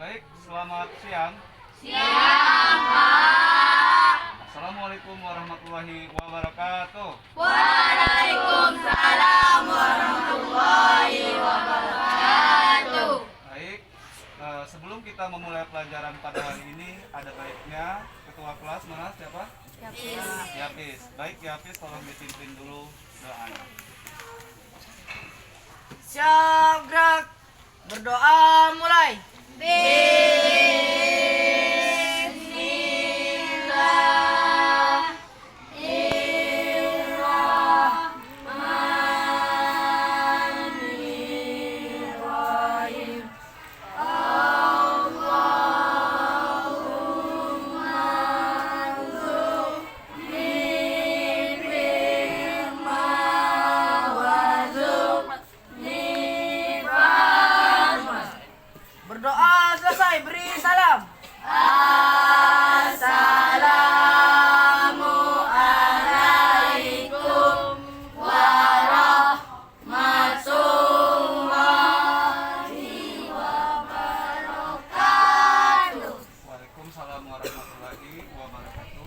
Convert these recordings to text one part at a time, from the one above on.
Baik, selamat siang. Siang, Pak. Assalamualaikum warahmatullahi wabarakatuh. Waalaikumsalam warahmatullahi wabarakatuh. Baik, sebelum kita memulai pelajaran pada hari ini, ada baiknya ketua kelas mana siapa? Yapis. Baik, Yapis tolong dipimpin dulu doanya. Siap, gerak. Berdoa mulai. Bismillahirrahmanirrahim. Berdoa selesai, beri salam. Assalamualaikum warahmatullahi wabarakatuh. Waalaikumsalam warahmatullahi wabarakatuh.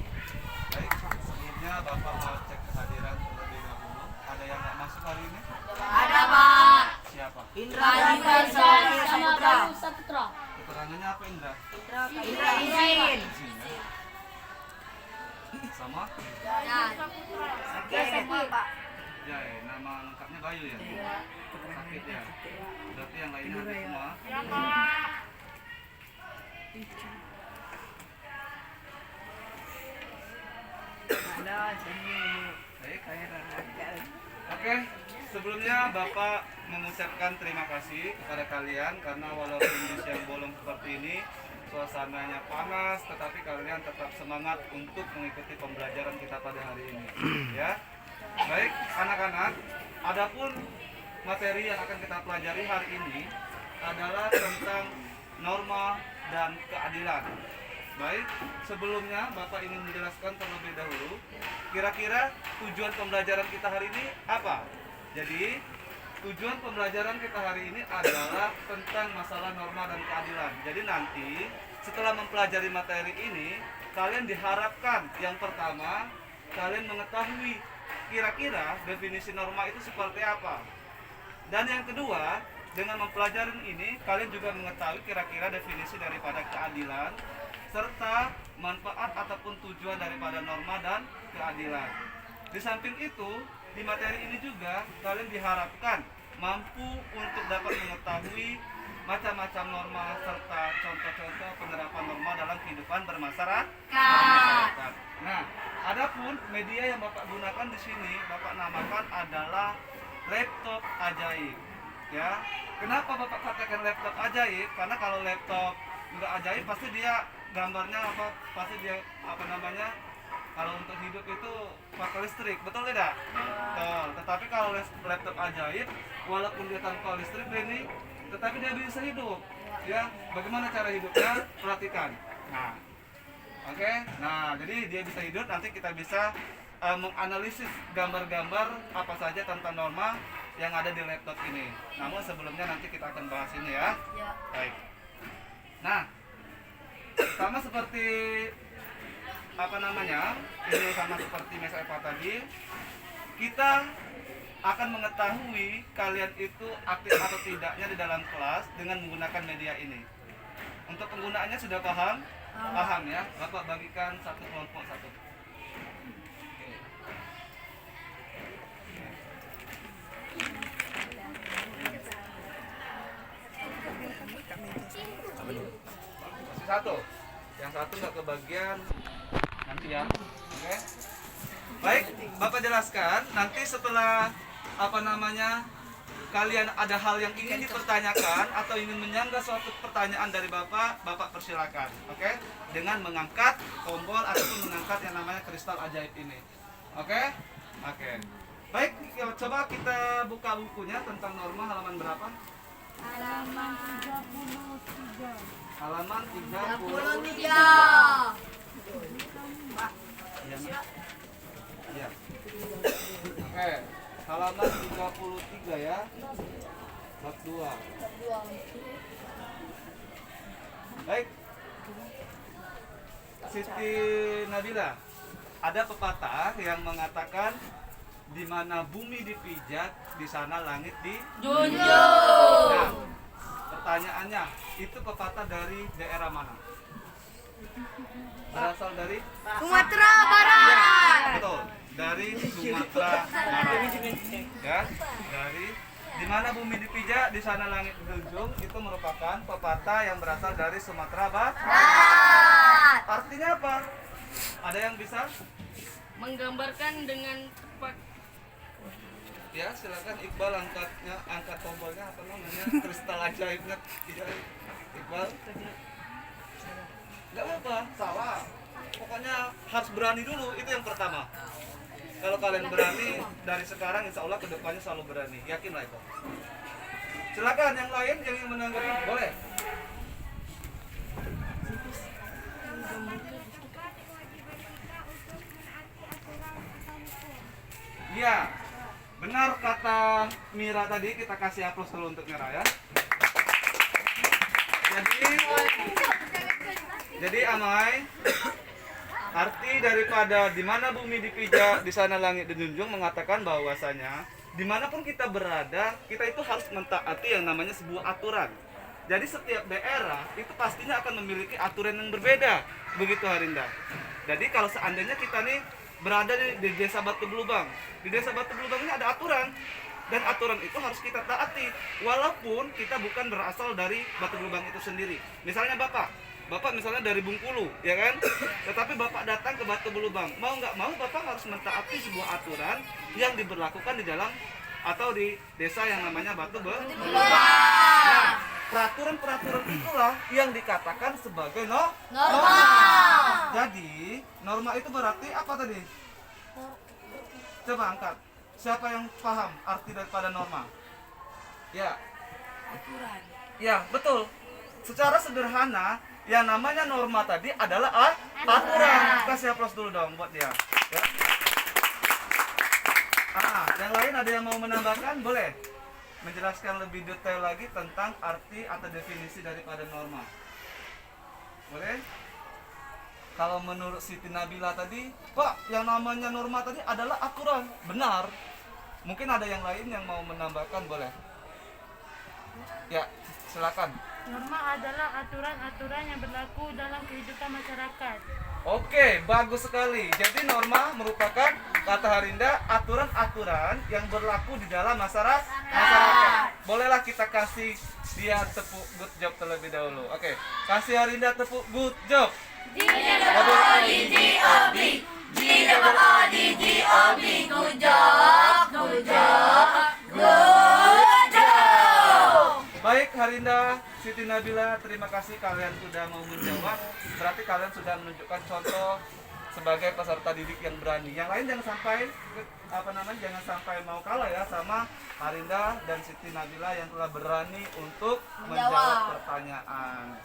Baik, sebelumnya Bapak mau cek kehadiran terlebih dahulu. Ada yang nggak masuk hari ini? Ada, Pak. Siapa? Indra Indra Saputra. Keterangannya apa Indra? Indra izin. Izin, ya. Sama? Ya, nama lengkapnya Bayu ya? Sakit ya? Berarti yang lainnya ada semua? Baik. Oke, sebelumnya Bapak mengucapkan terima kasih kepada kalian karena walaupun di siang bolong seperti ini, suasananya panas, tetapi kalian tetap semangat untuk mengikuti pembelajaran kita pada hari ini. Ya, baik anak-anak. Adapun materi yang akan kita pelajari hari ini adalah tentang norma dan keadilan. Baik, sebelumnya Bapak ingin menjelaskan terlebih dahulu kira-kira tujuan pembelajaran kita hari ini apa? Jadi, tujuan pembelajaran kita hari ini adalah tentang masalah norma dan keadilan. Jadi nanti setelah mempelajari materi ini, kalian diharapkan yang pertama, kalian mengetahui kira-kira definisi norma itu seperti apa. Dan yang kedua, dengan mempelajari ini, kalian juga mengetahui kira-kira definisi daripada keadilan serta manfaat ataupun tujuan daripada norma dan keadilan. Di samping itu, di materi ini juga kalian diharapkan mampu untuk dapat mengetahui macam-macam norma serta contoh-contoh penerapan norma dalam kehidupan bermasyarakat. Nah, adapun media yang Bapak gunakan di sini, Bapak namakan adalah laptop ajaib. Ya, kenapa Bapak katakan laptop ajaib? Karena kalau laptop nggak ajaib pasti dia gambarnya pasti dia kalau untuk hidup itu pakai listrik, betul tidak? Betul. Tetapi kalau laptop ajaib walaupun dia tanpa listrik ini tetapi dia bisa hidup. Ya, bagaimana cara hidupnya? Perhatikan. Nah, oke. Nah, jadi dia bisa hidup, nanti kita bisa menganalisis gambar-gambar apa saja tentang norma yang ada di laptop ini. Namun sebelumnya nanti kita akan bahas ini ya. Baik. Nah, sama seperti ini sama seperti Mas Eva tadi, kita akan mengetahui kalian itu aktif atau tidaknya di dalam kelas dengan menggunakan media ini. Untuk penggunaannya sudah paham? Paham ya. Bapak bagikan satu kelompok satu. Masih satu. Yang satu nggak kebagian nanti ya. Oke. Baik, Bapak jelaskan nanti setelah kalian ada hal yang ingin dipertanyakan atau ingin menyanggah suatu pertanyaan dari Bapak, Bapak persilakan. Oke? Dengan mengangkat tombol ataupun mengangkat yang namanya kristal ajaib ini. Oke? Oke. Baik, coba kita buka bukunya tentang norma halaman berapa? Halaman 33. Halaman 33. Ya. Oke, halaman 33 ya. Bab 2. Siti Nabila, ada pepatah yang mengatakan di mana bumi dipijak, di sana langit Junjung. Nah, pertanyaannya, itu pepatah dari daerah mana? Berasal dari? Sumatera Barat. Ya, betul. Dari Sumatera Barat. Ya, dari di mana bumi dipijak, di sana langit dijunjung, itu merupakan pepatah yang berasal dari Sumatera Barat. Artinya apa? Ada yang bisa? Menggambarkan dengan tepat. Ya, silakan Iqbal angkat tombolnya apa namanya? Kristal ajaibnya tidak Iqbal. Enggak apa-apa, salah. Pokoknya harus berani dulu, itu yang pertama. Kalau kalian berani dari sekarang, insya Allah kedepannya selalu berani. Yakinlah itu. Silakan yang lain yang ingin menanggapi, boleh. Iya, benar kata Mira tadi, kita kasih aplaus dulu untuk Mira ya. Jadi Amai, arti daripada di mana bumi dipijak, di sana langit dijunjung mengatakan bahwasanya dimanapun kita berada, kita itu harus mentaati yang namanya sebuah aturan. Jadi setiap daerah itu pastinya akan memiliki aturan yang berbeda, begitu Harinda. Jadi kalau seandainya kita nih berada di desa Batu Belubang, di desa Batu Belubang ini ada aturan, dan aturan itu harus kita taati, walaupun kita bukan berasal dari Batu Belubang itu sendiri. Misalnya Bapak misalnya dari Bengkulu, ya kan? Tetapi Bapak datang ke Batu Belubang, mau nggak mau Bapak harus mentaati sebuah aturan yang diberlakukan di dalam atau di desa yang namanya Batu Belubang. Nah, peraturan-peraturan itulah yang dikatakan sebagai norma. Jadi, norma itu berarti apa tadi? Coba angkat. Siapa yang paham arti daripada norma? Ya. Aturan. Ya, betul. Secara sederhana, yang namanya norma tadi adalah aturan. Kasih aplaus dulu dong buat dia. Ya. Yang lain ada yang mau menambahkan? Boleh menjelaskan lebih detail lagi tentang arti atau definisi daripada norma. Boleh? Kalau menurut Siti Nabila tadi, Pak, yang namanya norma tadi adalah aturan. Benar. Mungkin ada yang lain yang mau menambahkan, boleh? Ya, silakan. Norma adalah aturan-aturan yang berlaku dalam kehidupan masyarakat. Oke, bagus sekali. Jadi norma merupakan, kata Harinda, aturan-aturan yang berlaku di dalam masyarakat. Bolehlah kita kasih dia tepuk good job terlebih dahulu. Oke, kasih Harinda tepuk good job. Baik Harinda, Siti Nabila, terima kasih kalian sudah mau menjawab. Berarti kalian sudah menunjukkan contoh sebagai peserta didik yang berani. Yang lain jangan sampai mau kalah ya sama Harinda dan Siti Nabila yang telah berani untuk menjawab pertanyaan.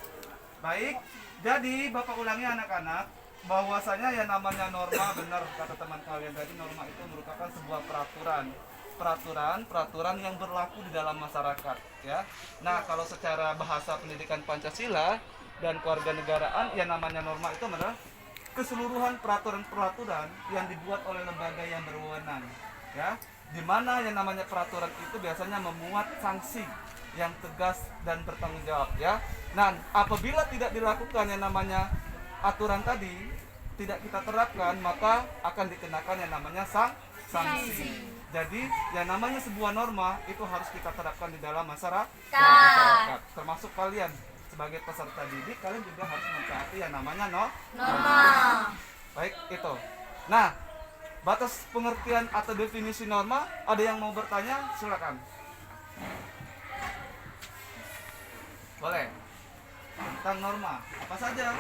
Baik, jadi Bapak ulangi anak-anak bahwasanya yang namanya norma, benar kata teman kalian tadi, norma itu merupakan sebuah peraturan yang berlaku di dalam masyarakat ya. Nah, kalau secara bahasa pendidikan Pancasila dan kewarganegaraan, yang namanya norma itu adalah keseluruhan peraturan-peraturan yang dibuat oleh lembaga yang berwenang ya, di mana yang namanya peraturan itu biasanya memuat sanksi yang tegas dan bertanggung jawab ya. Nah, apabila tidak dilakukan yang namanya aturan tadi, tidak kita terapkan, maka akan dikenakan yang namanya sanksi. Jadi yang namanya sebuah norma itu harus kita terapkan di dalam masyarakat. Termasuk kalian sebagai peserta didik, kalian juga harus mentaati yang namanya norma. Baik, itu. Nah, batas pengertian atau definisi norma, ada yang mau bertanya? Silakan. Boleh. Tentang norma, apa saja?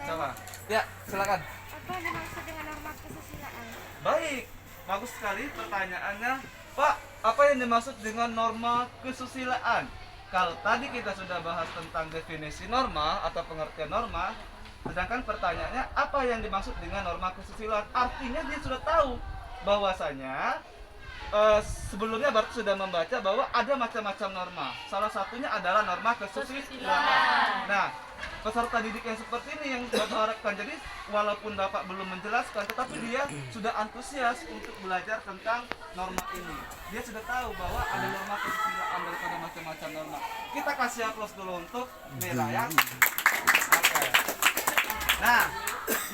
Coba. Ya, silakan. Apa yang dimaksud dengan norma kesusilaan? Baik, bagus sekali pertanyaannya. Pak, apa yang dimaksud dengan norma kesusilaan? Kalau tadi kita sudah bahas tentang definisi norma atau pengertian norma, sedangkan pertanyaannya apa yang dimaksud dengan norma kesusilaan? Artinya dia sudah tahu bahwasanya sebelumnya Bapak sudah membaca bahwa ada macam-macam norma. Salah satunya adalah norma kesusilaan. Nah, peserta didik yang seperti ini yang Bapak harapkan. Jadi walaupun Bapak belum menjelaskan, tetapi dia sudah antusias untuk belajar tentang norma ini. Dia sudah tahu bahwa ada norma kesusilaan daripada macam-macam norma. Kita kasih aplaus dulu untuk Mira ya. Oke. Nah,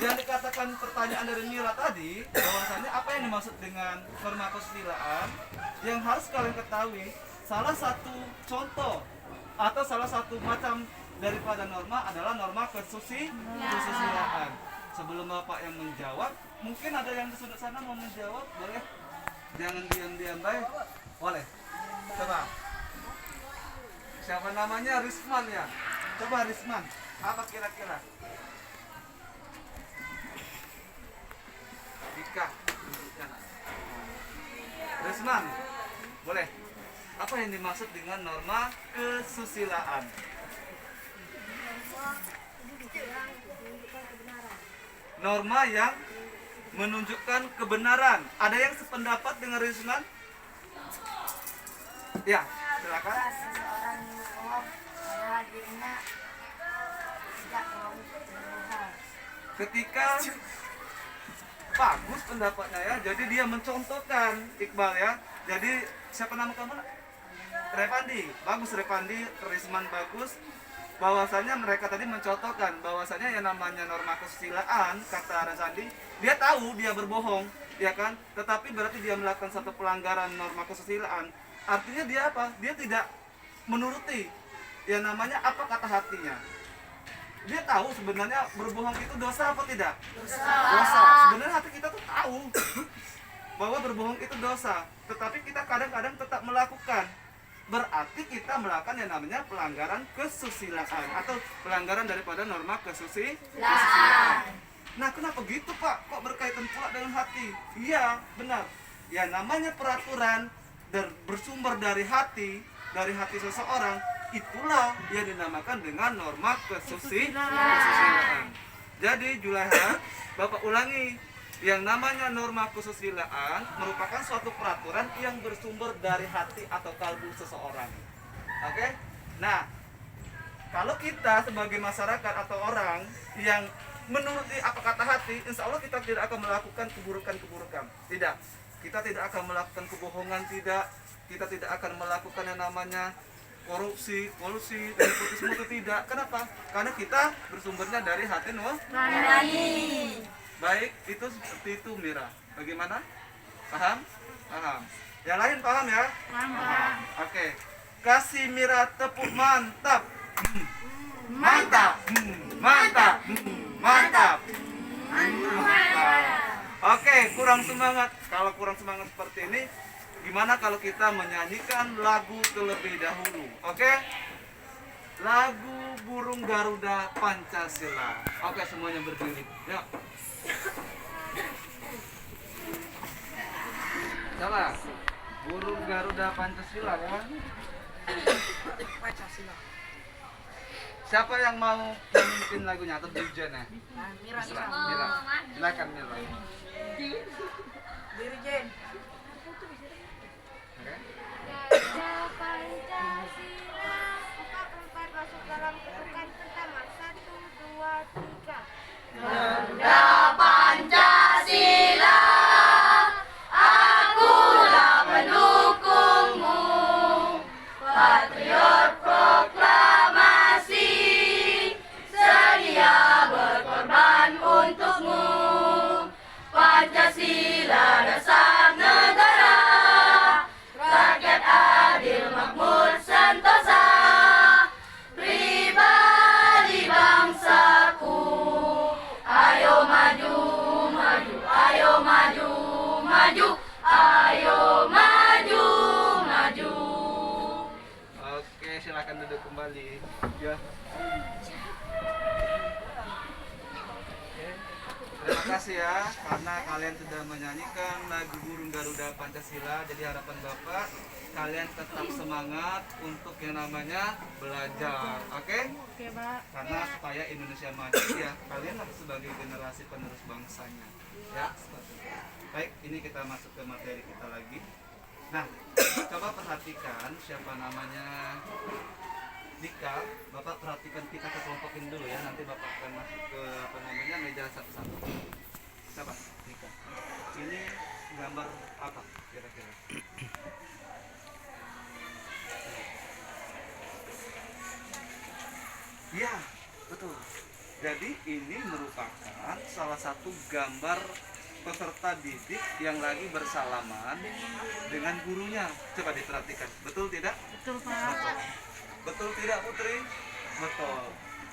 yang dikatakan pertanyaan dari Mira tadi, bahwasanya apa yang dimaksud dengan norma kesusilaan, yang harus kalian ketahui, salah satu contoh atau salah satu macam daripada norma adalah norma kesusilaan. Sebelum Bapak yang menjawab, mungkin ada yang di sudut sana mau menjawab, boleh? Jangan diam-diam, baik? Boleh. Coba. Siapa namanya? Risman ya? Coba Risman, apa kira-kira? Dika. Risman, boleh. Apa yang dimaksud dengan norma kesusilaan? Norma yang menunjukkan kebenaran. Ada yang sependapat dengan Risman? Ya, silakan. Seseorang bohong padahal dirinya tidak mau berbohong. Ketika bagus pendapatnya ya, jadi dia mencontohkan Iqbal ya. Jadi siapa nama kamu? Repandi. Bagus Repandi, Risman bagus. Bahwasanya mereka tadi mencontohkan bahwasanya yang namanya norma kesusilaan, kata Rasandi, dia tahu dia berbohong, ya kan? Tetapi berarti dia melakukan satu pelanggaran norma kesusilaan. Artinya dia apa? Dia tidak menuruti yang namanya apa kata hatinya. Dia tahu sebenarnya berbohong itu dosa apa tidak? Dosa. Sebenarnya hati kita tuh tahu bahwa berbohong itu dosa, tetapi kita kadang-kadang tetap melakukan. Berarti kita melakukan yang namanya pelanggaran kesusilaan atau pelanggaran daripada norma kesusilaan. Nah, kenapa gitu Pak? Kok berkaitan pula dengan hati? Iya, benar. Ya namanya peraturan bersumber dari hati seseorang, itulah yang dinamakan dengan norma kesusilaan. Jadi Julaiha, Bapak ulangi, yang namanya norma kesusilaan merupakan suatu peraturan yang bersumber dari hati atau kalbu seseorang. Oke? Nah, kalau kita sebagai masyarakat atau orang yang menuruti apa kata hati, insya Allah kita tidak akan melakukan keburukan-keburukan. Tidak. Kita tidak akan melakukan kebohongan, tidak. Kita tidak akan melakukan yang namanya korupsi, kolusi, dan nepotisme, tidak. Kenapa? Karena kita bersumbernya dari hati nurani. Baik, itu seperti itu Mira. Bagaimana? Paham? Paham. Yang lain paham ya? Paham. Oke. Kasih Mira tepuk mantap. Mantap. Mantap. Mantap. Mantap. Oke, kurang semangat. Kalau kurang semangat seperti ini, gimana kalau kita menyanyikan lagu terlebih dahulu? Oke? Lagu Burung Garuda Pancasila. Oke, semuanya berdiri. Yuk. Coba Burung Garuda Pancasila ya. Pancasila. Siapa yang mau memimpin lagunya atau dirjennya? Mira. Mira. Silakan Mira. Dirjen. Oke. Gajah Pancasila 4 masuk dalam ketukan pertama 1, 2, 3. Pancasila, akulah pendukungmu, patriot proklamasi, sedia berkorban untukmu. Pancasila dasar negara, rakyat adil makmur sentosa, pribadi bangsaku. Ayo maju, maju, ayo maju, maju, ayo maju, maju. Oke, silakan duduk kembali. Ya. Terima kasih ya karena kalian sudah menyanyikan lagu Burung Garuda Pancasila. Jadi harapan Bapak kalian tetap semangat untuk yang namanya belajar. Oke? Oke, Pak. Karena supaya Indonesia maju ya, kalian harus sebagai generasi penerus bangsanya. Ya, seperti itu. Baik, ini kita masuk ke materi kita lagi. Nah, coba perhatikan siapa namanya Dika. Bapak perhatikan, kita ke kelompokin dulu ya. Nanti Bapak akan masuk ke apa namanya meja satu-satu. Coba Dika. Ini gambar apa kira-kira? Ya, betul. Jadi ini merupakan salah satu gambar peserta didik yang lagi bersalaman dengan gurunya. Coba diperhatikan. Betul tidak? Betul, Pak. Betul. Betul tidak, Putri? Betul.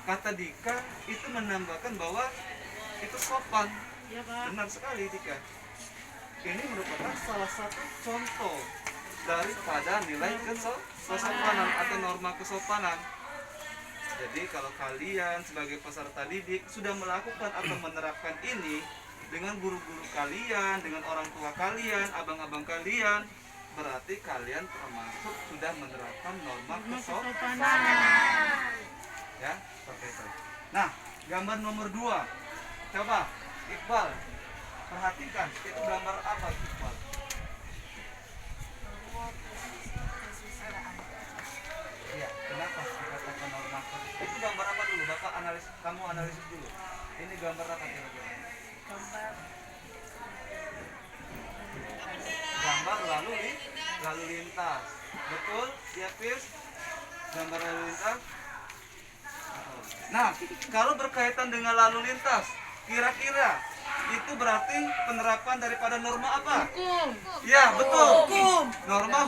Kata Dika itu menambahkan bahwa itu sopan. Iya, Pak. Benar sekali, Dika. Ini merupakan salah satu contoh daripada nilai kesopanan atau norma kesopanan. Jadi kalau kalian sebagai peserta didik sudah melakukan atau menerapkan ini dengan guru-guru kalian, dengan orang tua kalian, abang-abang kalian, berarti kalian termasuk sudah menerapkan norma kesopanan. Ya, seperti itu. Nah, gambar nomor 2. Coba Iqbal perhatikan, itu gambar apa Iqbal? Iya, kenapa dikatakan norma kesopanan? Itu gambar apa dulu? Bapak analisis, kamu analisis dulu. Ini gambar apa kira-kira? Gambar lalu lintas. Betul? Ya, Fis? Gambar lalu lintas. Nah, kalau berkaitan dengan lalu lintas, kira-kira itu berarti penerapan daripada norma apa? Hukum. Ya, betul. Norma